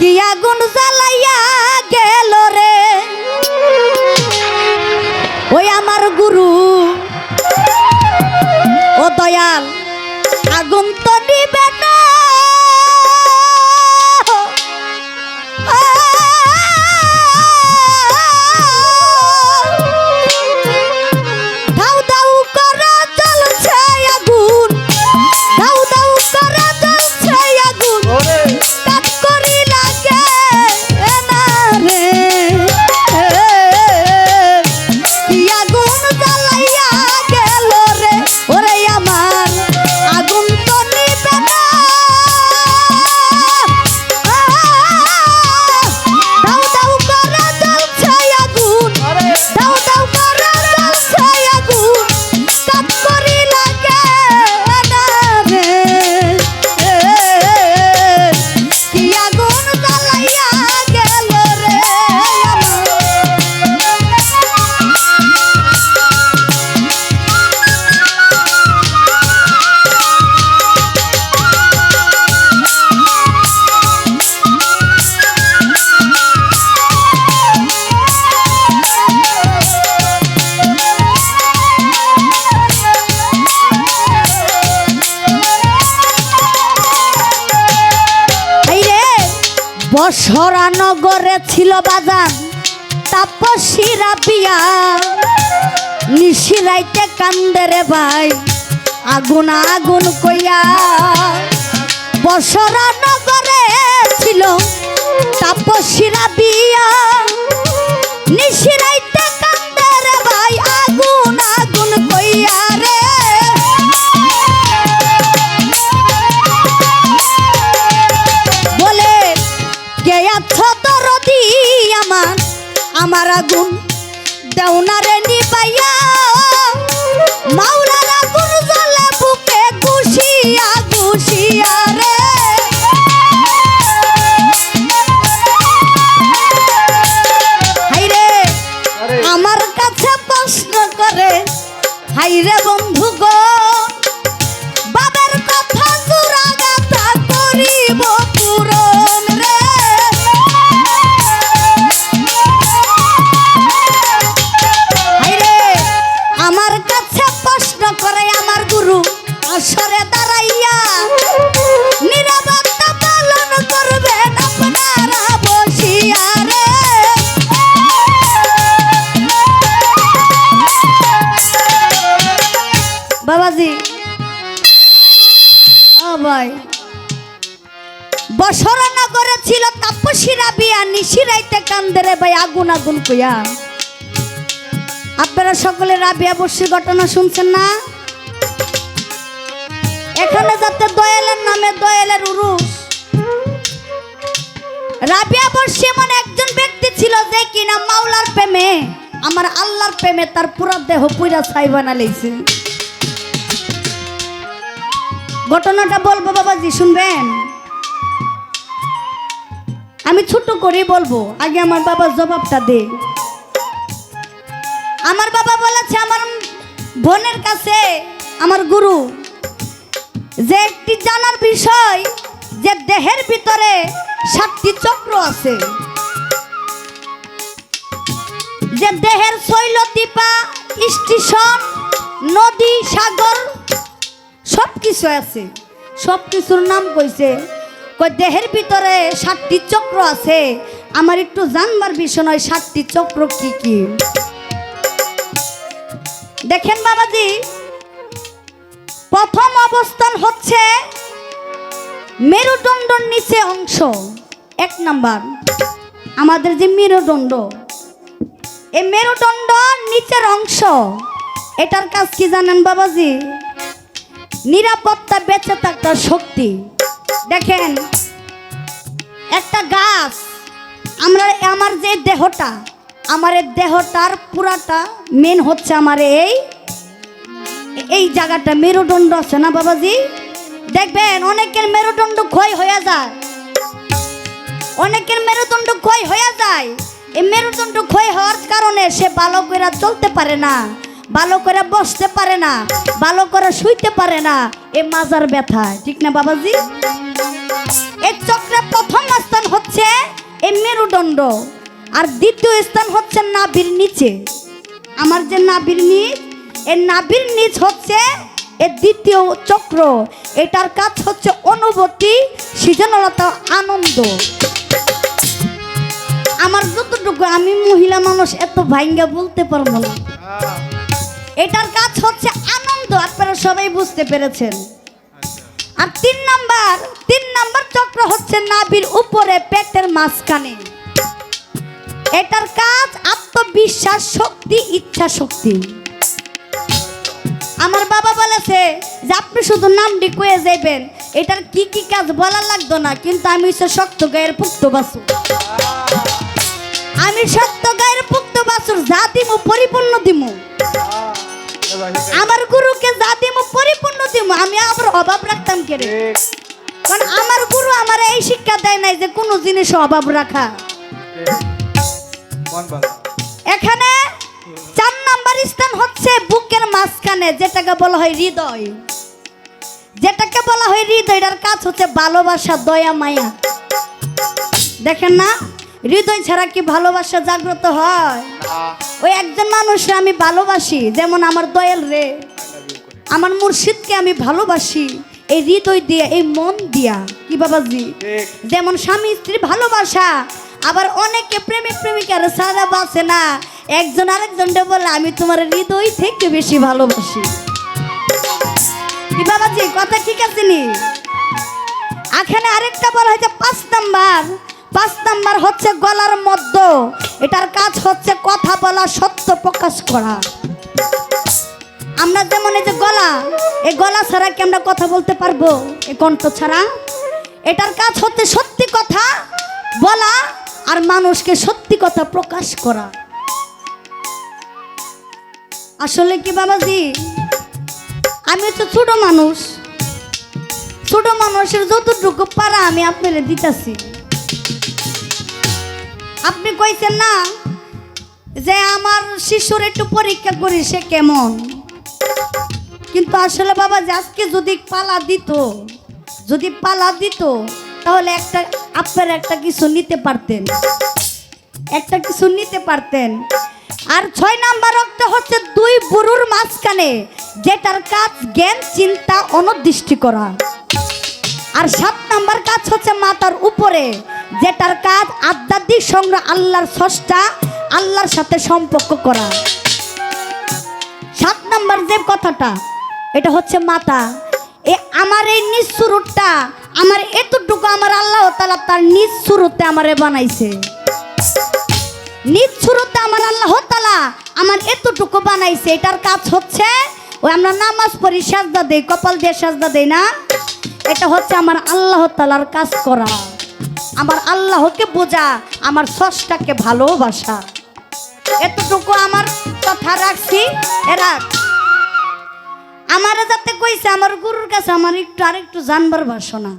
কি আগুন জ্বালাইয়া গেল রে ওই আমার গুরু ও দয়াল আগুন তো নিবে না বসরা নগরে ছিল বাজার তাপসী রাবিয়া নিশিরাইতে কান্দে রে ভাই আগুন আগুন কইয়া বসরা নগরে ছিল তাপসী রাবিয়া নিশিরাইতে কান্দে রে ভাই আগুন আগুন কইয়া রে আমার আগুন দেও না রে নিবাইয়া মাওলার আগুন জ্বলে বুকে গুছিয়া গুছিয়া রে হাইরে আমার কাছে প্রশ্ন করে হাইরে বন্ধু গো বাবার কথা জোড়া গাথা করিব পূরণ রে আসরে দাঁড়াইয়া নিরাপত্তা পালন করবেন আপনারা বসিয়া রে বাবাজি ও ভাই বসরা নগরে ছিল তাপসী রাবিয়া নিশিরাইতে কান্দে রে ভাই আগুন আগুন কইয়া আপনারা সকলে রাবিয়া বর্ষী ঘটনা শুনছেন না এখানে যাতে দয়ালের নামে দয়ালের উরুস রাবিয়া বর্ষী এমন একজন ব্যক্তি ছিল যে কিনা মাওলার প্রেমে আমার আল্লাহর প্রেমে তার পুরো দেহ পুরা ছাই বানা লইছে ঘটনাটা বলবো বাবাজি শুনবেন আমি ছোট করে বলবো আগে আমার বাবা জবাবটা দে আমার বাবা বলেছে আমার বোনের কাছে আমার গুরু যে একটি জানার বিষয় যে দেহের ভিতরে 7টি চক্র আছে যে দেহের শৈলতিপা স্টেশন নদী সাগর সবকিছু আছে সবকিছুর নাম কইছে কই দেহের ভিতরে 7টি চক্র আছে আমার একটু জানবার বিষয় নয় 7টি চক্র কি কি দেখেন বাবাজি প্রথম অবস্থান হচ্ছে মেরুদণ্ডর নিচে অংশ 1 নাম্বার আমাদের যে মেরুদণ্ড এই মেরুদণ্ড নিচের অংশ এটার কাজ কি জানেন বাবাজি নিরাপত্তা বেঁচে থাকার শক্তি দেখেন একটা গাছ আমার যে দেহটা আমার এই দেহটার পুরাটা মেন হচ্ছে আমার এই জায়গাটা মেরুদণ্ড আছে না বাবাজি দেখবেন অনেকের মেরুদণ্ড ক্ষয় হয়ে যায় অনেকের মেরুদণ্ড ক্ষয় হয়ে যায় এই মেরুদণ্ড ক্ষয় হওয়ার কারণে সে ভালো করে চলতে পারে না ভালো করে বসতে পারে না ভালো করে শুইতে পারে না এই মাজার ব্যথা ঠিক না বাবাজি এই চক্রের প্রথম স্থান হচ্ছে মেরুদণ্ড, আর দ্বিতীয় স্থান হচ্ছে নাভির নিচে। আমার যে নাভির নিচ, এই নাভির নিচ হচ্ছে এর দ্বিতীয় চক্র। এটার কাজ হচ্ছে অনুভূতি, সৃজনশীলতা, আনন্দ। আমার যতটুকু, আমি মহিলা মানুষ, এত ভাঙ্গা বলতে পারবো না। এটার কাজ হচ্ছে আনন্দ, আপনারা সবাই বুঝতে পেরেছেন। আর তিন নাম্বার চক্র হচ্ছে নাভির উপরে, পেটের মাঝখানে। এটার কাজ আত্মবিশ্বাস, শক্তি, ইচ্ছা শক্তি। আমার বাবা বলেছে যে আপনি শুধু নামটি কয়ে যাইবেন, এটার কি কি কাজ বলা লাগতো না, কিন্তু আমি হচ্ছে শক্ত গায়ের পুক্ত বাছুর। আমি শক্ত গায়ের পুক্ত বাছুর, যা দিমু পরিপূর্ণ দিমু। আমার গুরুকে যা দিমু পরিপূর্ণ দিমু। আমি আবার অভাব রাখতাম কেন? কারণ আমার গুরু আমার এই শিক্ষা দেয় নাই যে কোনো জিনিসে অভাব রাখা। এখানে 4 নাম্বার স্থান হচ্ছে বুকের মাঝখানে, যেটাকে বলা হয় হৃদয়। যেটাকে বলা হয় হৃদয়টার কাজ হচ্ছে ভালোবাসা, দয়া, মায়া। দেখেন না, হৃদয় ছাড়া কি ভালোবাসা জাগ্রত হয়? ওই একজন মানুষকে আমি ভালোবাসি, যেমন আমার দয়াল রে, আমার মুর্শিদকে আমি ভালোবাসি এই হৃদয় দিয়ে, এই মন দিয়া। কি বাবাজি? যেমন স্বামী স্ত্রী ভালোবাসা, আবার অনেকে প্রেমিক প্রেমিকার সারা বাসে না, একজন আরেকজনকে বলে আমি তোমার হৃদয় থেকে বেশি ভালোবাসি। কি বাবাজি, কথা ঠিক আছে নি? এখানে আরেকটা বলা হয়েছে 5 নাম্বার হচ্ছে গলার মধ্য। এটার কাজ হচ্ছে কথা বলা, সত্য প্রকাশ করা। আমরা যেমন এই যে গলা, এই গলা ছাড়া কি আমরা কথা বলতে পারবো? এই কণ্ঠ ছাড়া। এটার কাজ হচ্ছে সত্যি কথা বলা আর মানুষকে সত্যি কথা প্রকাশ করা। আসলে কি বাবাজি, আমি তো ছোট মানুষের যতটুকু পারা আমি আপনাদের দিতেছি। আপনি কইছেন না যে আমার শিশুর একটু পরীক্ষা করি সে কেমন, কিন্তু আসলে বাবা আজকে যদি পালা দিত তাহলে আপনারা একটা কিছু নিতে পারতেন। আর 6 নাম্বার অক্ট হচ্ছে 2 বুরুর মাঝখানে, যেটার কাজ জ্ঞান, চিন্তা, অনদৃষ্টি করা। আর 7 নাম্বার কাজ হচ্ছে মাথার উপরে, যেটার কাজ আধ্যাত্মিক সংগ্রহ, আল্লাহর স্রষ্টা, আল্লাহর সাথে সম্পর্ক করা। 7 নাম্বার যে কথাটা, এটা হচ্ছে মাথা। আমার এই নিজ সুরুটটা, আমার এতটুকু আমার আল্লাহ তাআলা তার নিজ সুরতে আমারে বানাইছে। নিজ সুরতে আমার আল্লাহ তাআলা আমার এতটুকু বানাইছে। এটার কাজ হচ্ছে ওই আমরা নামাজ পড়ি, সাজদা দেই, কপাল দিয়ে সাজদা দেই না, এটা হচ্ছে আমার আল্লাহ তাআলার কাজ করা, আমার আল্লাহকে বোঝা, আমার স্রষ্টাকে ভালোবাসা। এতটুকু আমার কথা রাখছি। এরা আমার যাতে কইছে আমার গুরুর কাছে আমার আরেকটু জানবার বাসনা।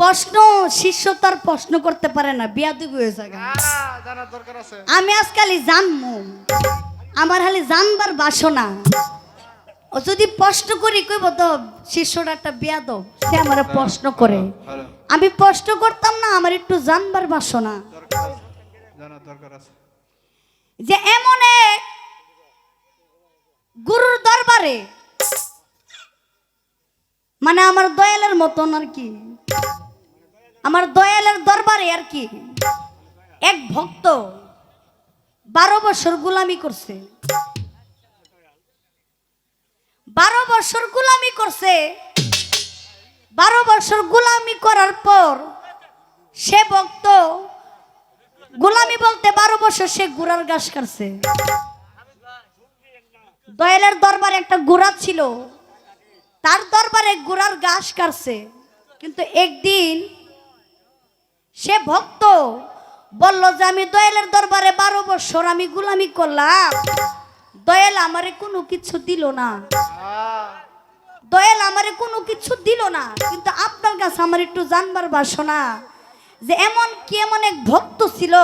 প্রশ্ন শিষ্য তার প্রশ্ন করতে পারে না, বিয়াদবি হয়ে যায়। আমি আজকালই জানবো, আমার খালি জানবার বাসনা। ও যদি প্রশ্ন করি কইব তো শিষ্যটা একটা বিয়াদব, সে আমার প্রশ্ন করে। আমি প্রশ্ন করতাম না, আমার একটু জানবার বাসনা। যে এমন এক গুরুর দরবারে, মানে আমার দয়ালের মতন আর কি, আমার দয়ালের দরবারে আর কি, এক ভক্ত 12 বছর গোলামি করছে। 12 বছর গোলামি করছে। 12 বছর গোলামি করার পর সে ভক্ত, গোলামি বলতে 12 বছর সে ঘোড়ার ঘাস কাটছে। দয়ালের দরবারে একটা ঘোড়া ছিল, তার দরবারে ঘোড়ার ঘাস কাটছে। কিন্তু একদিন সে ভক্ত বলল যে আমি দয়ালের দরবারে 12 বছর আমি গোলামি করলাম, দয়াল আমারে কোনো কিছু দিল না, দয়াল আমারে কোনো কিছু দিল না। কিন্তু আপনার কাছে আমার একটু জানবার বাসনা যে এমন এক ভক্ত ছিল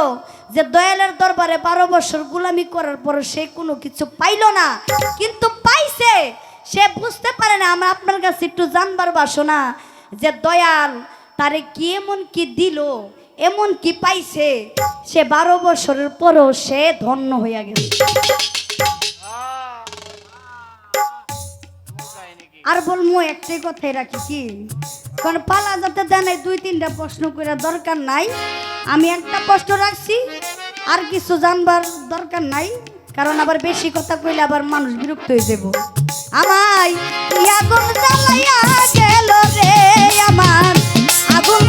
যে দয়ালের দরবারে 12 বছর গোলামি করার পর সে কোনো কিছু পাইল না, কিন্তু পাইছে, সে বুঝতে পারে না। আমরা আপনার কাছে একটু জানবার বাসনা যে দয়াল তারে কি এমন কি দিল, এমন কি পাইছে সে 12 বছরের পরও সে ধন্য হইয়া গেছে। আর বলবো একটাই কথাই রাখি কি, কারণ পালা যাতে জানাই 2-3টা প্রশ্ন করে দরকার নাই, আমি একটা প্রশ্ন রাখছি, আর কিছু জানবার দরকার নাই, কারণ আবার বেশি কথা কইলে আবার মানুষ বিরক্ত হয়ে যাব। আমায় আগুন জ্বালাইয়া গেল রে আমার আগুন